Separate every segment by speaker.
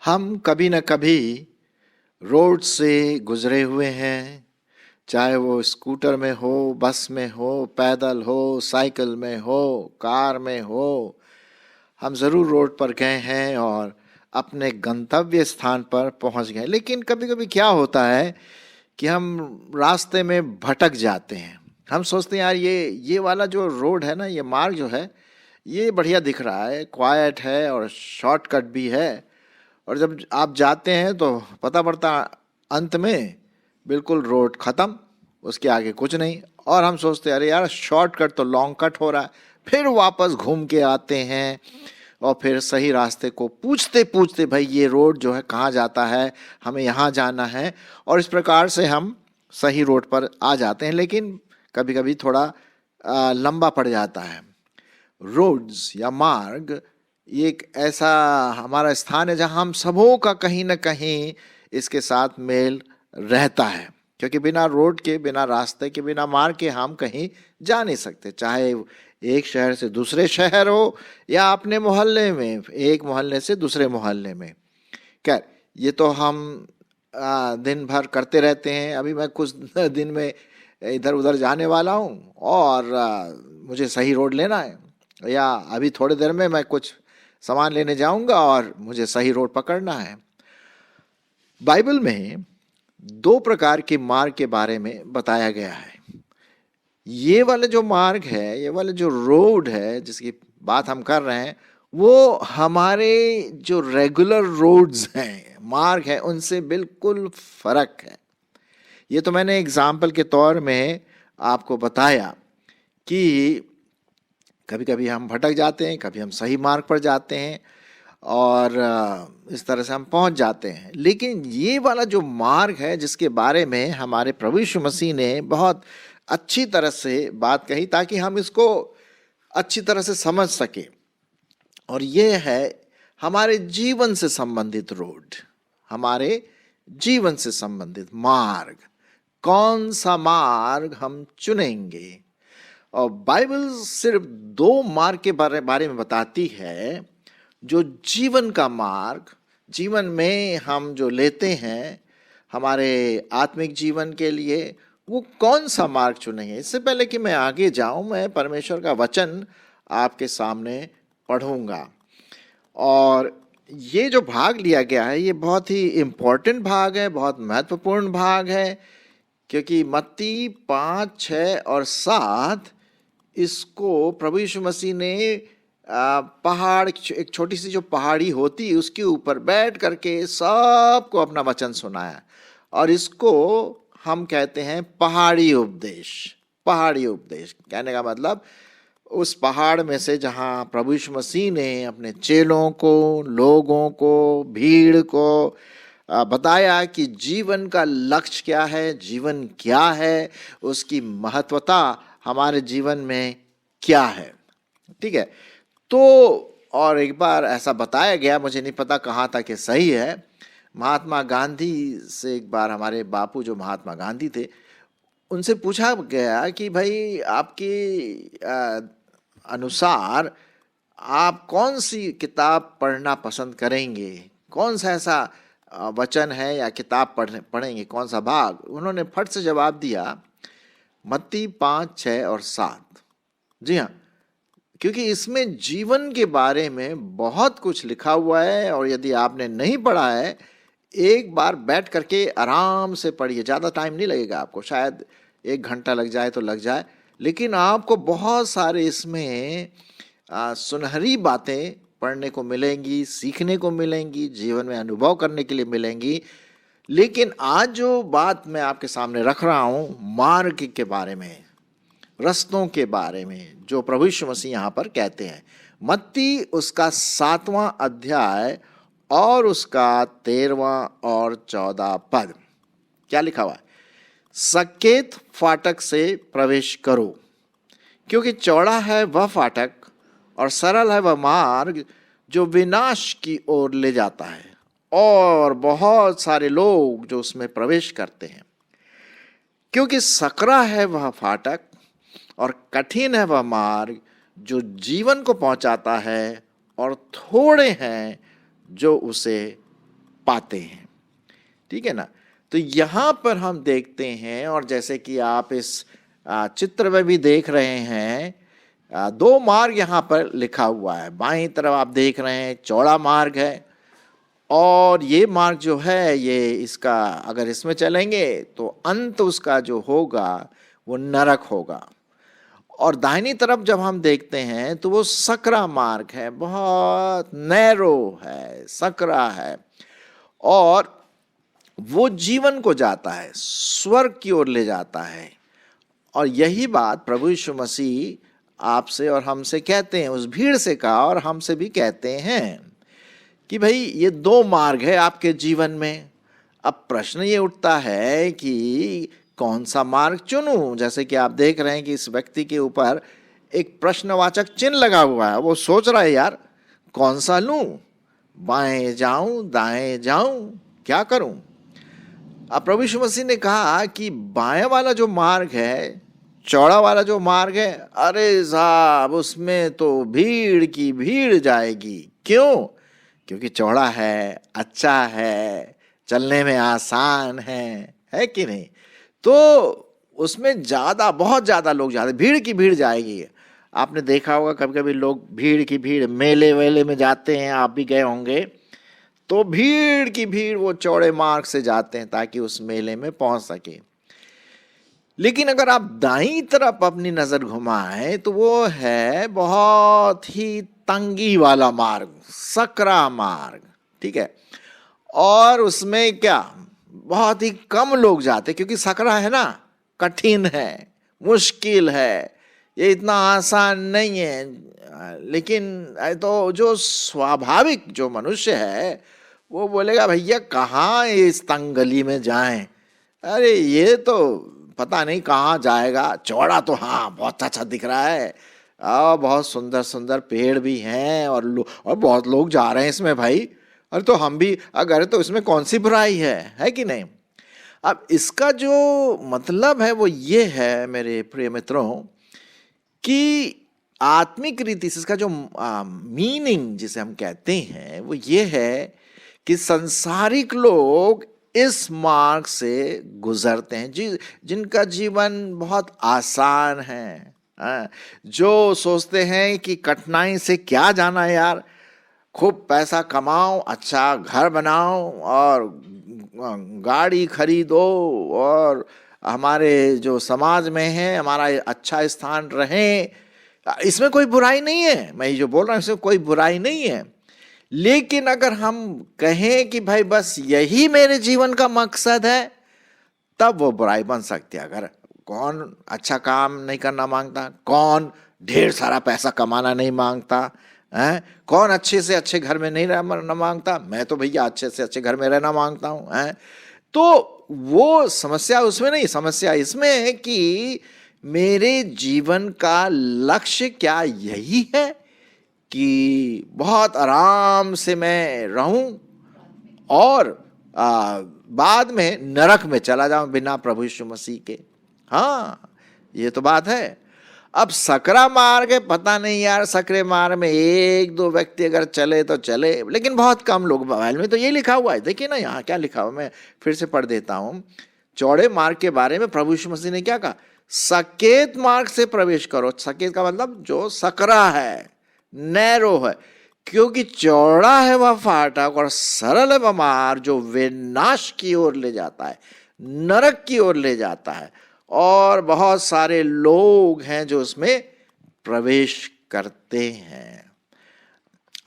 Speaker 1: हम कभी न कभी रोड से गुजरे हुए हैं, चाहे वो स्कूटर में हो, बस में हो, पैदल हो, साइकिल में हो, कार में हो। हम ज़रूर रोड पर गए हैं और अपने गंतव्य स्थान पर पहुंच गए। लेकिन कभी कभी क्या होता है कि हम रास्ते में भटक जाते हैं। हम सोचते हैं यार ये वाला जो रोड है ना, ये मार्ग जो है, ये बढ़िया दिख रहा है, क्वाइट है और शॉर्टकट भी है। और जब आप जाते हैं तो पता पड़ता अंत में बिल्कुल रोड ख़त्म, उसके आगे कुछ नहीं। और हम सोचते हैं अरे यार शॉर्टकट तो लॉन्ग कट हो रहा है। फिर वापस घूम के आते हैं और फिर सही रास्ते को पूछते पूछते, भाई ये रोड जो है कहाँ जाता है, हमें यहाँ जाना है। और इस प्रकार से हम सही रोड पर आ जाते हैं। लेकिन कभी कभी थोड़ा लंबा पड़ जाता है। रोड्स या मार्ग ये एक ऐसा हमारा स्थान है जहाँ हम सबों का कहीं ना कहीं इसके साथ मेल रहता है। क्योंकि बिना रोड के, बिना रास्ते के, बिना मार्ग के हम कहीं जा नहीं सकते। चाहे एक शहर से दूसरे शहर हो या अपने मोहल्ले में, एक मोहल्ले से दूसरे मोहल्ले में। खैर, ये तो हम दिन भर करते रहते हैं। अभी मैं कुछ दिन में इधर उधर जाने वाला हूँ और मुझे सही रोड लेना है, या अभी थोड़ी देर में मैं कुछ सामान लेने जाऊंगा और मुझे सही रोड पकड़ना है। बाइबल में दो प्रकार के मार्ग के बारे में बताया गया है। ये वाला जो मार्ग है, ये वाला जो रोड है जिसकी बात हम कर रहे हैं, वो हमारे जो रेगुलर रोड्स हैं, मार्ग है, उनसे बिल्कुल फर्क है। ये तो मैंने एग्जाम्पल के तौर में आपको बताया कि कभी कभी हम भटक जाते हैं, कभी हम सही मार्ग पर जाते हैं और इस तरह से हम पहुंच जाते हैं। लेकिन ये वाला जो मार्ग है जिसके बारे में हमारे प्रभु यीशु मसीह ने बहुत अच्छी तरह से बात कही ताकि हम इसको अच्छी तरह से समझ सके, और ये है हमारे जीवन से संबंधित रोड, हमारे जीवन से संबंधित मार्ग। कौन सा मार्ग हम चुनेंगे? और बाइबल सिर्फ दो मार्ग के बारे में बताती है। जो जीवन का मार्ग, जीवन में हम जो लेते हैं हमारे आत्मिक जीवन के लिए, वो कौन सा मार्ग चुनेंगे। इससे पहले कि मैं आगे जाऊं, मैं परमेश्वर का वचन आपके सामने पढ़ूंगा। और ये जो भाग लिया गया है, ये बहुत ही इम्पोर्टेंट भाग है, बहुत महत्वपूर्ण भाग है। क्योंकि मत्ती 5, 6 और 7 इसको प्रभु यीशु मसीह ने पहाड़, एक छोटी सी जो पहाड़ी होती है उसके ऊपर बैठ करके सबको अपना वचन सुनाया। और इसको हम कहते हैं पहाड़ी उपदेश। पहाड़ी उपदेश कहने का मतलब उस पहाड़ में से जहाँ प्रभु यीशु मसीह ने अपने चेलों को, लोगों को, भीड़ को बताया कि जीवन का लक्ष्य क्या है, जीवन क्या है, उसकी महत्वता हमारे जीवन में क्या है। ठीक है। तो और एक बार ऐसा बताया गया, मुझे नहीं पता कहाँ तक ये सही है, महात्मा गांधी से एक बार, हमारे बापू जो महात्मा गांधी थे, उनसे पूछा गया कि भाई आपके अनुसार आप कौन सी किताब पढ़ना पसंद करेंगे, कौन सा ऐसा वचन है या किताब पढ़ेंगे, कौन सा भाग। उन्होंने फट से जवाब दिया, मत्ती 5, 6 और 7। जी हाँ, क्योंकि इसमें जीवन के बारे में बहुत कुछ लिखा हुआ है। और यदि आपने नहीं पढ़ा है, एक बार बैठ करके आराम से पढ़िए। ज़्यादा टाइम नहीं लगेगा आपको, शायद 1 घंटा लग जाए तो लग जाए, लेकिन आपको बहुत सारे इसमें सुनहरी बातें पढ़ने को मिलेंगी, सीखने को मिलेंगी, जीवन में अनुभव करने के लिए मिलेंगी। लेकिन आज जो बात मैं आपके सामने रख रहा हूँ, मार्ग के बारे में, रस्तों के बारे में, जो प्रभु यीशु मसीह यहाँ पर कहते हैं। मत्ती उसका 7वां अध्याय और उसका 13वां और 14 पद, क्या लिखा हुआ है? सकेत फाटक से प्रवेश करो, क्योंकि चौड़ा है वह फाटक और सरल है वह मार्ग जो विनाश की ओर ले जाता है, और बहुत सारे लोग जो उसमें प्रवेश करते हैं। क्योंकि सकरा है वह फाटक और कठिन है वह मार्ग जो जीवन को पहुंचाता है, और थोड़े हैं जो उसे पाते हैं। ठीक है ना। तो यहां पर हम देखते हैं, और जैसे कि आप इस चित्र में भी देख रहे हैं, दो मार्ग यहां पर लिखा हुआ है। बाईं तरफ आप देख रहे हैं चौड़ा मार्ग है, और ये मार्ग जो है, ये इसका अगर इसमें चलेंगे तो अंत उसका जो होगा वो नरक होगा। और दाहिनी तरफ जब हम देखते हैं तो वो सकरा मार्ग है, बहुत नैरो है, सकरा है, और वो जीवन को जाता है, स्वर्ग की ओर ले जाता है। और यही बात प्रभु यीशु मसीह आपसे और हमसे कहते हैं, उस भीड़ से कहा और हमसे भी कहते हैं कि भाई ये दो मार्ग है आपके जीवन में। अब प्रश्न ये उठता है कि कौन सा मार्ग चुनूं। जैसे कि आप देख रहे हैं कि इस व्यक्ति के ऊपर एक प्रश्नवाचक चिन्ह लगा हुआ है। वो सोच रहा है, यार कौन सा लूं, बाएं जाऊं दाएं जाऊं, क्या करूं। अब प्रभु यीशु मसीह ने कहा कि बाएं वाला जो मार्ग है, चौड़ा वाला जो मार्ग है, अरे साहब उसमें तो भीड़ की भीड़ जाएगी। क्यों? क्योंकि चौड़ा है, अच्छा है, चलने में आसान है कि नहीं। तो उसमें ज्यादा, बहुत ज्यादा लोग जाते, भीड़ की भीड़ जाएगी। आपने देखा होगा कभी कभी लोग भीड़ की भीड़ मेले वेले में जाते हैं, आप भी गए होंगे, तो भीड़ की भीड़ वो चौड़े मार्ग से जाते हैं ताकि उस मेले में पहुंच सके। लेकिन अगर आप दाईं तरफ अपनी नजर घुमाएं तो वो है बहुत ही तंगी वाला मार्ग, सकरा मार्ग। ठीक है। और उसमें क्या, बहुत ही कम लोग जाते, क्योंकि सकरा है ना, कठिन है, मुश्किल है, ये इतना आसान नहीं है। लेकिन तो जो स्वाभाविक जो मनुष्य है वो बोलेगा, भैया कहाँ इस तंग गली में जाएं, अरे ये तो पता नहीं कहाँ जाएगा। चौड़ा तो हाँ बहुत अच्छा दिख रहा है, बहुत सुंदर सुंदर पेड़ भी हैं, और बहुत लोग जा रहे हैं इसमें भाई, अरे तो हम भी अगर, तो इसमें कौन सी बुराई है कि नहीं। अब इसका जो मतलब है वो ये है मेरे प्रिय मित्रों, कि आत्मिक रीति से इसका जो मीनिंग जिसे हम कहते हैं वो ये है कि संसारिक लोग इस मार्ग से गुजरते हैं, जिनका जीवन बहुत आसान है, जो सोचते हैं कि कठिनाई से क्या जाना यार, खूब पैसा कमाओ, अच्छा घर बनाओ और गाड़ी खरीदो, और हमारे जो समाज में है हमारा अच्छा स्थान रहे। इसमें कोई बुराई नहीं है, मैं जो बोल रहा हूं इसमें कोई बुराई नहीं है। लेकिन अगर हम कहें कि भाई बस यही मेरे जीवन का मकसद है, तब वो बुराई बन सकती है। अगर कौन अच्छा काम नहीं करना मांगता, कौन ढेर सारा पैसा कमाना नहीं मांगता है, कौन अच्छे से अच्छे घर में नहीं रहना मांगता, मैं तो भैया अच्छे से अच्छे घर में रहना मांगता हूं है। तो वो समस्या उसमें नहीं, समस्या इसमें है कि मेरे जीवन का लक्ष्य क्या यही है कि बहुत आराम से मैं रहूं और बाद में नरक में चला जाऊं बिना प्रभु यीशु मसीह के। हाँ ये तो बात है। अब सकरा मार्ग है, पता नहीं यार, सकरे मार्ग में एक दो व्यक्ति अगर चले तो चले, लेकिन बहुत कम लोग। मोबाइल में तो ये लिखा हुआ है, देखिए ना यहाँ क्या लिखा हुआ, मैं फिर से पढ़ देता हूँ। चौड़े मार्ग के बारे में प्रभु यीशु मसीह ने क्या कहा, सकेत मार्ग से प्रवेश करो। सकेत का मतलब जो सकरा है, नैरो है, क्योंकि चौड़ा है वह फाटक और सरल है वह मार्ग जो विनाश की ओर ले जाता है, नरक की ओर ले जाता है, और बहुत सारे लोग हैं जो उसमें प्रवेश करते हैं।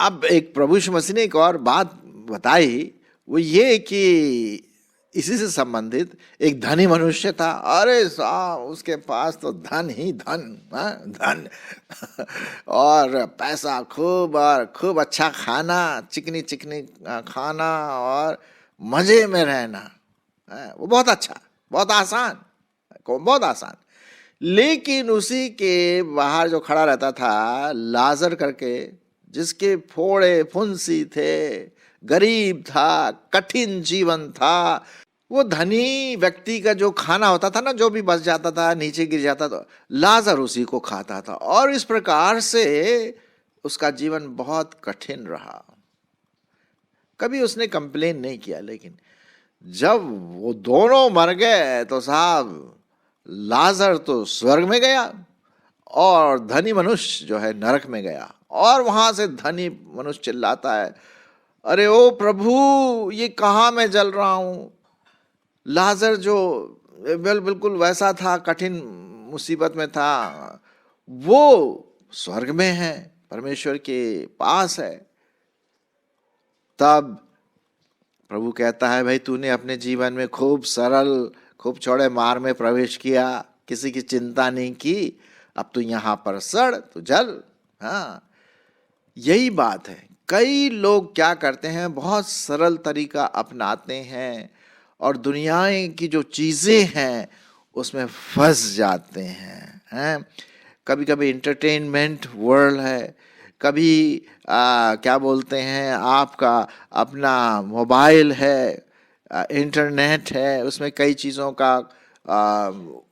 Speaker 1: अब एक प्रभु यीशु मसीह ने एक और बात बताई, वो ये कि इसी से संबंधित एक धनी मनुष्य था। अरे साहब उसके पास तो धन ही धन, धन और पैसा खूब, और खूब अच्छा खाना, चिकनी चिकनी खाना, और मजे में रहना, वो बहुत अच्छा, बहुत आसान, बहुत आसान। लेकिन उसी के बाहर जो खड़ा रहता था लाजर करके, जिसके फोड़े फुंसी थे, गरीब था, कठिन जीवन था, वो धनी व्यक्ति का जो खाना होता था ना, जो भी बच जाता था नीचे गिर जाता था, लाजर उसी को खाता था, और इस प्रकार से उसका जीवन बहुत कठिन रहा। कभी उसने कंप्लेन नहीं किया। लेकिन जब वो दोनों मर गए तो साहब लाजर तो स्वर्ग में गया और धनी मनुष्य जो है नरक में गया। और वहां से धनी मनुष्य चिल्लाता है, अरे ओ प्रभु, ये कहाँ मैं जल रहा हूं। लाजर जो बिल्कुल वैसा था, कठिन मुसीबत में था, वो स्वर्ग में है, परमेश्वर के पास है। तब प्रभु कहता है, भाई तूने अपने जीवन में खूब सरल, खूब चौड़े मार्ग में प्रवेश किया, किसी की चिंता नहीं की, अब तू यहां पर सड़, तू जल। हाँ, यही बात है। कई लोग क्या करते हैं, बहुत सरल तरीका अपनाते हैं और दुनिया की जो चीजें हैं उसमें फंस जाते हैं। कभी कभी इंटरटेनमेंट वर्ल्ड है, कभी क्या बोलते हैं, आपका अपना मोबाइल है, इंटरनेट है, उसमें कई चीज़ों का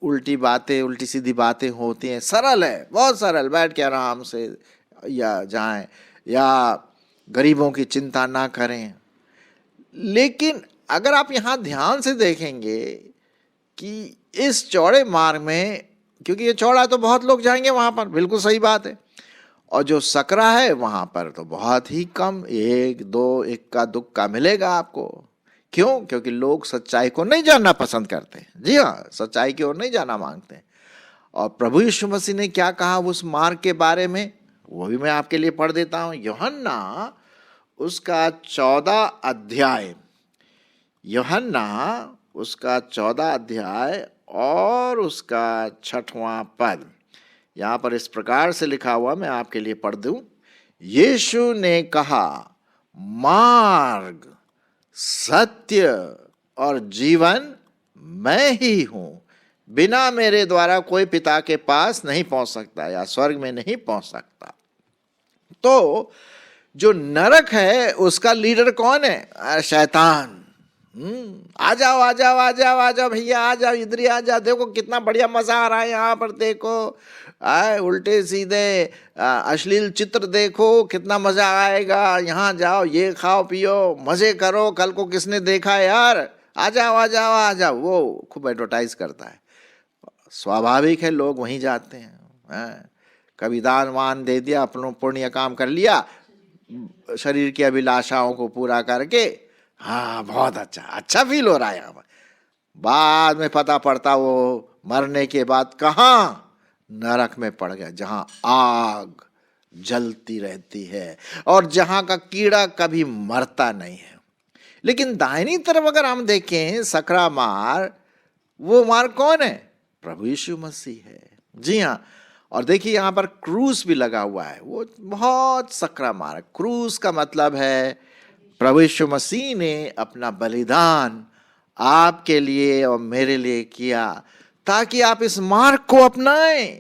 Speaker 1: उल्टी बातें, उल्टी सीधी बातें होती हैं। सरल है, बहुत सरल, बैठ के आराम से या जाएं, या गरीबों की चिंता ना करें। लेकिन अगर आप यहाँ ध्यान से देखेंगे कि इस चौड़े मार्ग में, क्योंकि ये चौड़ा तो बहुत लोग जाएंगे वहां पर, बिल्कुल सही बात है, और जो सकरा है वहां पर तो बहुत ही कम, एक दो इक्का दुक्का मिलेगा आपको। क्यों? क्योंकि लोग सच्चाई को नहीं जानना पसंद करते। जी हाँ, सच्चाई की ओर नहीं जाना मांगते। और प्रभु यीशु मसीह ने क्या कहा उस मार्ग के बारे में, वो भी मैं आपके लिए पढ़ देता हूं। यूहन्ना उसका 14 अध्याय, यूहन्ना उसका 14 अध्याय और उसका 6वां पद, यहां पर इस प्रकार से लिखा हुआ, मैं आपके लिए पढ़ दूं। यीशु ने कहा, मार्ग, सत्य और जीवन मैं ही हूं, बिना मेरे द्वारा कोई पिता के पास नहीं पहुंच सकता या स्वर्ग में नहीं पहुंच सकता। तो जो नरक है उसका लीडर कौन है? शैतान। आ जाओ आ जाओ आ जाओ आ जाओ भैया, आ जाओ, इधर ही आ जाओ, देखो कितना बढ़िया मजा आ रहा है यहाँ पर, देखो उल्टे सीधे अश्लील चित्र देखो, कितना मजा आएगा, यहाँ जाओ, ये खाओ पियो, मजे करो, कल को किसने देखा यार, आ जाओ आ जाओ आ जाओ। वो खूब एडवर्टाइज करता है, स्वाभाविक है लोग वहीं जाते हैं। कभी दान वान दे दिया, अपनों पुण्य काम कर लिया, शरीर की अभिलाषाओं को पूरा करके, हाँ बहुत अच्छा अच्छा फील हो रहा है यहाँ पर। बाद में पता पड़ता वो मरने के बाद कहाँ? नरक में पड़ गया, जहां आग जलती रहती है और जहां का कीड़ा कभी मरता नहीं है। लेकिन दाहिनी तरफ अगर हम देखें सकरा मार्ग, वो मार्ग कौन है? प्रभु यीशु मसीह है। जी हाँ, और देखिए यहाँ पर क्रूस भी लगा हुआ है, वो बहुत सकरा मार्ग। क्रूस का मतलब है प्रभु यीशु मसीह ने अपना बलिदान आपके लिए और मेरे लिए किया, ताकि आप इस मार्ग को अपनाएं,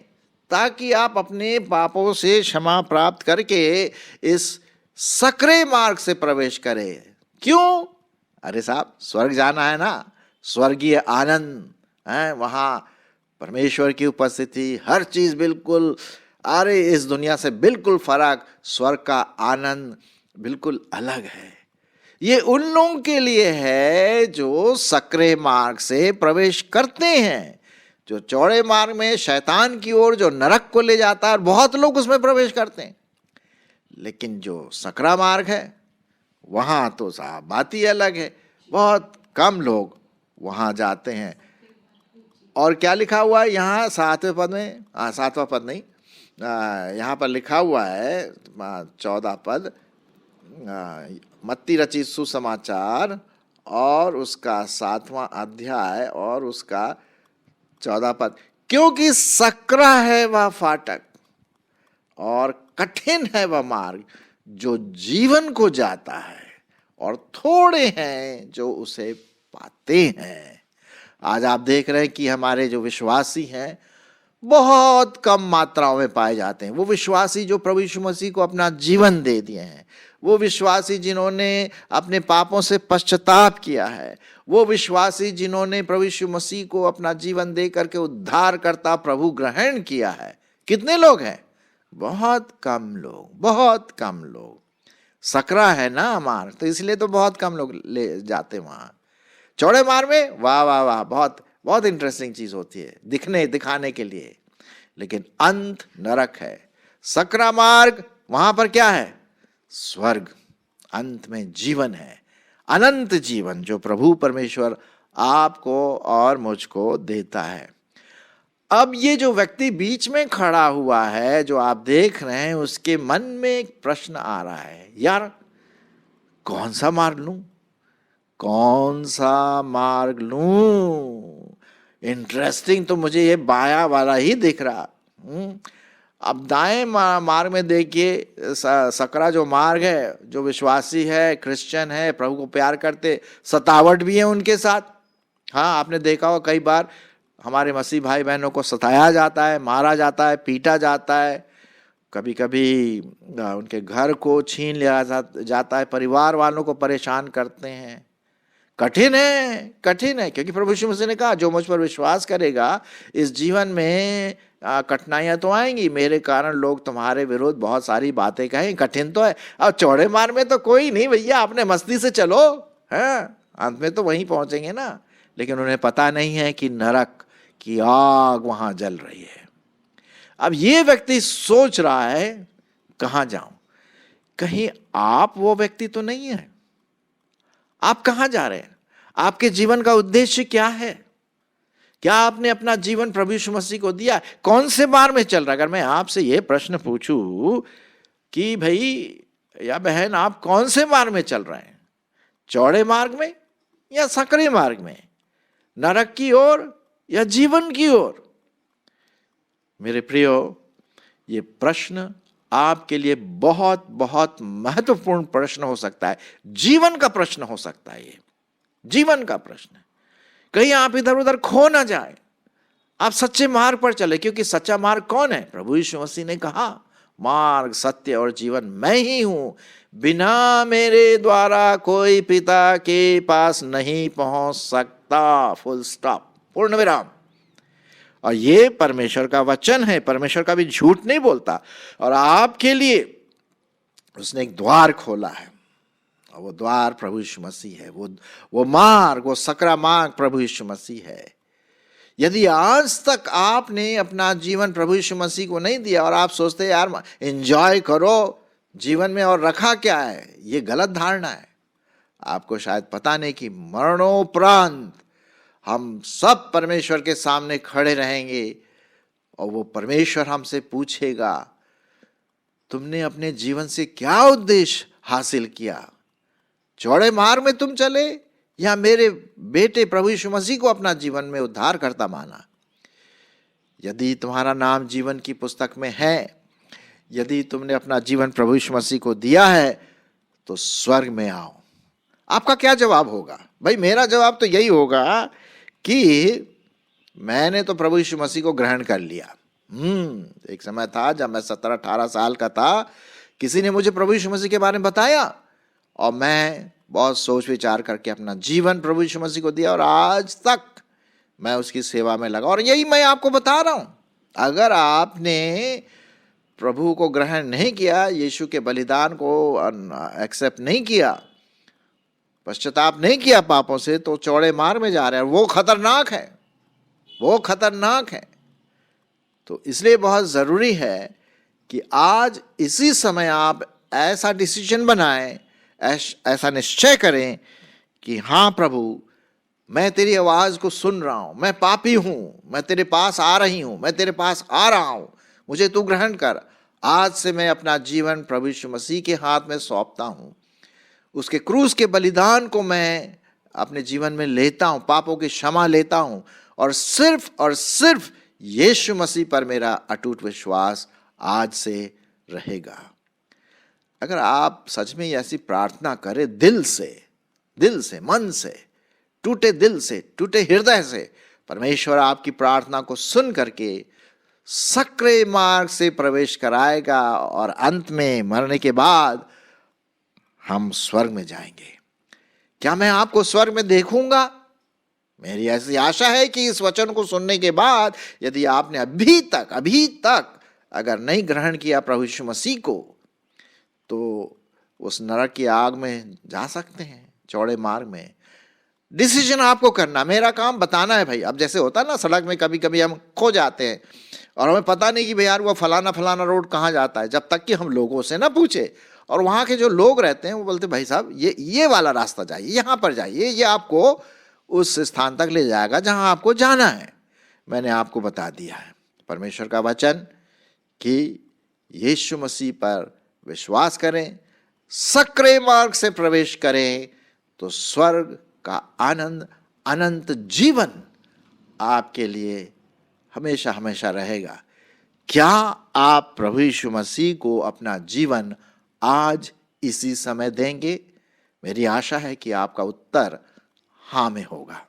Speaker 1: ताकि आप अपने पापों से क्षमा प्राप्त करके इस सकरे मार्ग से प्रवेश करें। क्यों? अरे साहब, स्वर्ग जाना है ना, स्वर्गीय आनंद है वहां, परमेश्वर की उपस्थिति, हर चीज बिल्कुल, अरे इस दुनिया से बिल्कुल फर्क, स्वर्ग का आनंद बिल्कुल अलग है। ये उन लोगों के लिए है जो सकरे मार्ग से प्रवेश करते हैं, जो चौड़े मार्ग में शैतान की ओर जो नरक को ले जाता है, बहुत लोग उसमें प्रवेश करते हैं। लेकिन जो सकरा मार्ग है वहां तो साहब बात ही अलग है, बहुत कम लोग वहां जाते हैं। और क्या लिखा हुआ है यहाँ 7वें पद में, 7वां पद नहीं, यहाँ पर लिखा हुआ है 14 पद, मत्ती रचित सुसमाचार और उसका 7वां अध्याय और उसका 14 पद, क्योंकि सकरा है वह फाटक और कठिन है वह मार्ग जो जीवन को जाता है, और थोड़े हैं जो उसे पाते हैं। आज आप देख रहे हैं कि हमारे जो विश्वासी हैं बहुत कम मात्राओं में पाए जाते हैं। वो विश्वासी जो प्रभु यीशु मसीह को अपना जीवन दे दिए हैं, वो विश्वासी जिन्होंने अपने पापों से पश्चाताप किया है, वो विश्वासी जिन्होंने प्रभु यीशु मसीह को अपना जीवन दे करके उद्धारकर्ता प्रभु ग्रहण किया है, कितने लोग हैं? बहुत कम लोग, बहुत कम लोग। सकरा है ना मार्ग, तो इसलिए तो बहुत कम लोग ले जाते वहां। चौड़े मार्ग में वाह वाह वाह, बहुत बहुत इंटरेस्टिंग चीज होती है दिखाने के लिए, लेकिन अंत नरक है। सकरा मार्ग, वहां पर क्या है? स्वर्ग, अंत में जीवन है, अनंत जीवन जो प्रभु परमेश्वर आपको और मुझको देता है। अब ये जो व्यक्ति बीच में खड़ा हुआ है जो आप देख रहे हैं, उसके मन में एक प्रश्न आ रहा है, यार कौन सा मार्ग लूं, कौन सा मार्ग लूं? इंटरेस्टिंग तो मुझे ये बाया वाला ही दिख रहा। अब दाएं मार्ग में देखिए, सकरा जो मार्ग है, जो विश्वासी है, क्रिश्चियन है, प्रभु को प्यार करते, सतावट भी है उनके साथ। हाँ, आपने देखा हो कई बार हमारे मसीह भाई बहनों को सताया जाता है, मारा जाता है, पीटा जाता है, कभी कभी उनके घर को छीन लिया जाता है, परिवार वालों को परेशान करते हैं। कठिन है, कठिन है, क्योंकि प्रभु यीशु मसीह ने कहा जो मुझ पर विश्वास करेगा इस जीवन में कठिनाइयां तो आएंगी, मेरे कारण लोग तुम्हारे विरुद्ध बहुत सारी बातें कहें, कठिन तो है। अब चौड़े मार्ग में तो कोई नहीं भैया, अपने मस्ती से चलो, है अंत में तो वहीं पहुंचेंगे ना। लेकिन उन्हें पता नहीं है कि नरक की आग वहां जल रही है। अब ये व्यक्ति सोच रहा है कहां जाऊं, कहीं आप वो व्यक्ति तो नहीं है? आप कहां जा रहे हैं? आपके जीवन का उद्देश्य क्या है? क्या आपने अपना जीवन प्रभु यीशु मसीह को दिया? कौन से मार्ग में चल रहा है? अगर मैं आपसे यह प्रश्न पूछूं कि भाई या बहन आप कौन से मार्ग में चल रहे हैं, चौड़े मार्ग में या सकरे मार्ग में, नरक की ओर या जीवन की ओर? मेरे प्रियो, ये प्रश्न आपके लिए बहुत बहुत महत्वपूर्ण प्रश्न हो सकता है, जीवन का प्रश्न हो सकता है। ये जीवन का प्रश्न है, कहीं आप इधर उधर खो ना जाए, आप सच्चे मार्ग पर चले, क्योंकि सच्चा मार्ग कौन है? प्रभु यीशु मसीह ने कहा मार्ग, सत्य और जीवन मैं ही हूं, बिना मेरे द्वारा कोई पिता के पास नहीं पहुंच सकता। फुल स्टॉप, पूर्ण विराम। और ये परमेश्वर का वचन है, परमेश्वर का भी झूठ नहीं बोलता। और आपके लिए उसने एक द्वार खोला है, और वो द्वार प्रभु यीशु मसीह है। वो मार्ग, वो सकरा मार्ग प्रभु यीशु मसीह है। यदि आज तक आपने अपना जीवन प्रभु यीशु मसीह को नहीं दिया और आप सोचते हैं यार एंजॉय करो जीवन में और रखा क्या है, ये गलत धारणा है। आपको शायद पता नहीं कि मरणोपरांत हम सब परमेश्वर के सामने खड़े रहेंगे और वो परमेश्वर हमसे पूछेगा तुमने अपने जीवन से क्या उद्देश्य हासिल किया? चौड़े मार्ग में तुम चले या मेरे बेटे प्रभु यीशु मसीह को अपना जीवन में उद्धार करता माना? यदि तुम्हारा नाम जीवन की पुस्तक में है, यदि तुमने अपना जीवन प्रभु यीशु मसीह को दिया है, तो स्वर्ग में आओ। आपका क्या जवाब होगा? भाई मेरा जवाब तो यही होगा कि मैंने तो प्रभु यीशु मसीह को ग्रहण कर लिया। एक समय था जब मैं 17-18 साल का था, किसी ने मुझे प्रभु यीशु मसीह के बारे में बताया और मैं बहुत सोच विचार करके अपना जीवन प्रभु यीशु मसीह को दिया और आज तक मैं उसकी सेवा में लगा। और यही मैं आपको बता रहा हूं, अगर आपने प्रभु को ग्रहण नहीं किया, यीशु के बलिदान को एक्सेप्ट नहीं किया, पश्चाताप नहीं किया पापों से, तो चौड़े मार्ग में जा रहे हैं। वो खतरनाक है, वो खतरनाक है। तो इसलिए बहुत जरूरी है कि आज इसी समय आप ऐसा डिसीजन बनाएं, ऐसा निश्चय करें कि हाँ प्रभु, मैं तेरी आवाज को सुन रहा हूं, मैं पापी हूं, मैं तेरे पास आ रही हूं, मैं तेरे पास आ रहा हूं, मुझे तू ग्रहण कर। आज से मैं अपना जीवन प्रभु यीशु मसीह के हाथ में सौंपता हूं, उसके क्रूस के बलिदान को मैं अपने जीवन में लेता हूं, पापों की क्षमा लेता हूं और सिर्फ यीशु मसीह पर मेरा अटूट विश्वास आज से रहेगा। अगर आप सच में ऐसी प्रार्थना करें दिल से, मन से, टूटे दिल से, टूटे हृदय से, परमेश्वर आपकी प्रार्थना को सुन करके सक्रिय मार्ग से प्रवेश कराएगा और अंत में मरने के बाद हम स्वर्ग में जाएंगे। क्या मैं आपको स्वर्ग में देखूंगा? मेरी ऐसी आशा है कि इस वचन को सुनने के बाद यदि आपने अभी तक अगर नहीं ग्रहण किया प्रभु यीशु मसीह को, तो उस नरक की आग में जा सकते हैं, चौड़े मार्ग में। डिसीजन आपको करना, मेरा काम बताना है भाई। अब जैसे होता है ना, सड़क में कभी कभी हम खो जाते हैं और हमें पता नहीं कि भाई यार वो फलाना रोड कहाँ जाता है, जब तक कि हम लोगों से ना पूछे। और वहाँ के जो लोग रहते हैं वो बोलते भाई साहब ये वाला रास्ता जाइए, यहाँ पर जाइए, ये आपको उस स्थान तक ले जाएगा जहाँ आपको जाना है। मैंने आपको बता दिया है परमेश्वर का वचन कि यीशु मसीह पर विश्वास करें, सक्रिय मार्ग से प्रवेश करें, तो स्वर्ग का आनंद, अनंत जीवन आपके लिए हमेशा हमेशा रहेगा। क्या आप प्रभु यीशु मसीह को अपना जीवन आज इसी समय देंगे? मेरी आशा है कि आपका उत्तर हाँ में होगा।